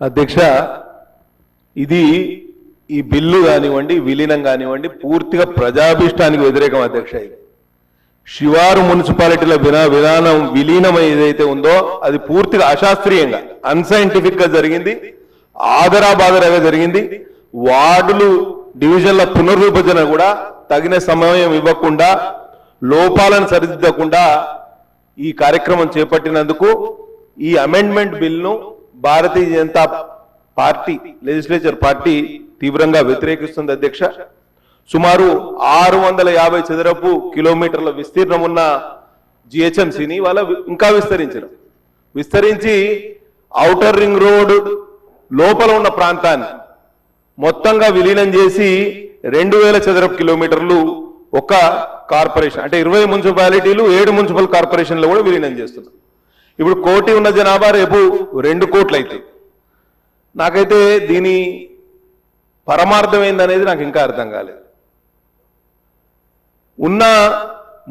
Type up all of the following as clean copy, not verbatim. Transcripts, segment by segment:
అధ్యక్ష, ఇది ఈ బిల్లు కానివ్వండి, విలీనం కానివ్వండి, పూర్తిగా ప్రజాభిష్టానికి వ్యతిరేకం అధ్యక్ష. ఇది శివారు మున్సిపాలిటీల విధానం విలీనం ఏదైతే ఉందో అది పూర్తిగా అశాస్త్రీయంగా, అన్సైంటిఫిక్ గా జరిగింది, ఆదరాబాదరాగా జరిగింది. వార్డులు డివిజన్ల పునర్విభజన కూడా తగిన సమయం ఇవ్వకుండా, లోపాలను సరిదిద్దకుండా ఈ కార్యక్రమం చేపట్టినందుకు ఈ అమెండ్మెంట్ బిల్లును Bharatiya Janata party legislature party తీవ్రంగా వ్యతిరేకిస్తుంది అధ్యక్ష. సుమారు 650 చదరపు కిలోమీటర్ల విస్తీర్ణం ఉన్న జిహెచ్ఎంసీని వాళ్ళ ఇంకా విస్తరించి ఔటర్ రింగ్ రోడ్ లోపల ఉన్న ప్రాంతాన్ని మొత్తంగా విలీనం చేసి 2000 చదరపు కిలోమీటర్లు ఒక కార్పొరేషన్ అంటే 20 మున్సిపాలిటీలు 7 మున్సిపల్ కార్పొరేషన్లు కూడా విలీనం చేస్తున్నారు. ఇప్పుడు 1 కోటి ఉన్న జనాభా రేపు 2 కోట్లు అయితే నాకైతే దీని పరమార్థం ఏందనేది నాకు ఇంకా అర్థం కాలేదు. ఉన్న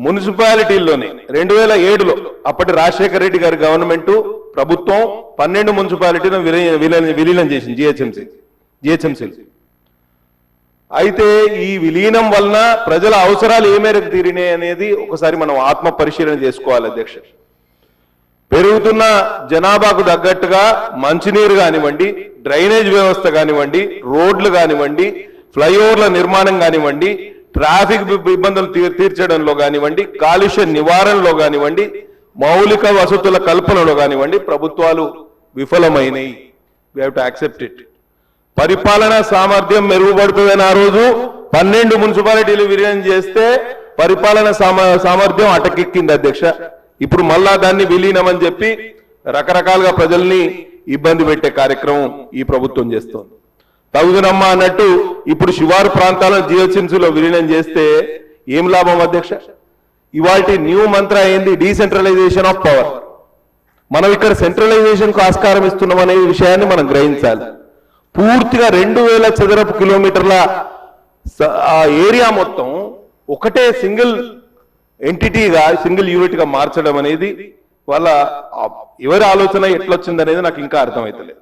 మున్సిపాలిటీల్లోనే 2007లో అప్పటి రాజశేఖర రెడ్డి గారి గవర్నమెంట్ ప్రభుత్వం 12 మున్సిపాలిటీలను విలీనం చేసింది జిహెచ్ఎంసీ. అయితే ఈ విలీనం వలన ప్రజల అవసరాలు ఏ మేరకు తీరినాయి అనేది ఒకసారి మనం ఆత్మ పరిశీలన చేసుకోవాలి అధ్యక్ష. పెరుగుతున్న జనాభాకు తగ్గట్టుగా మంచినీరు కానివ్వండి, డ్రైనేజ్ వ్యవస్థ కానివ్వండి, రోడ్లు కానివ్వండి, ఫ్లైఓవర్ల నిర్మాణం కానివ్వండి, ట్రాఫిక్ ఇబ్బందులు తీర్చడంలో కానివ్వండి, కాలుష్య నివారణలో కానివ్వండి, మౌలిక వసతుల కల్పనలో కానివ్వండి ప్రభుత్వాలు విఫలమైనవి. We have to accept it. పరిపాలనా సామర్థ్యం మెరుగుపడుతుందని ఆ రోజు 12 మున్సిపాలిటీలు విలీనం చేస్తే పరిపాలన సామర్థ్యం అటకెక్కింది అధ్యక్ష. ఇప్పుడు మళ్ళా దాన్ని విలీనం అని చెప్పి రకరకాలుగా ప్రజల్ని ఇబ్బంది పెట్టే కార్యక్రమం ఈ ప్రభుత్వం చేస్తోంది. తగుదనమ్మా అన్నట్టు ఇప్పుడు శివారు ప్రాంతాలను జిహెచ్ఎంసీలో విలీనం చేస్తే ఏం లాభం అధ్యక్ష? ఇవాల్టి న్యూ మంత్ర ఏంది? Decentralisation of power. మనం ఇక్కడ సెంట్రలైజేషన్ కు ఆస్కారం ఇస్తున్నాం అనే విషయాన్ని మనం గ్రహించాలి. పూర్తిగా 2000 చదరపు కిలోమీటర్ల ఏరియా మొత్తం ఒకటే సింగిల్ ఎంటిటీగా, సింగిల్ యూనిట్ గా మార్చడం అనేది వాళ్ళ ఎవరి ఆలోచన ఎట్లొచ్చిందనేది నాకు ఇంకా అర్థమవుతలేదు.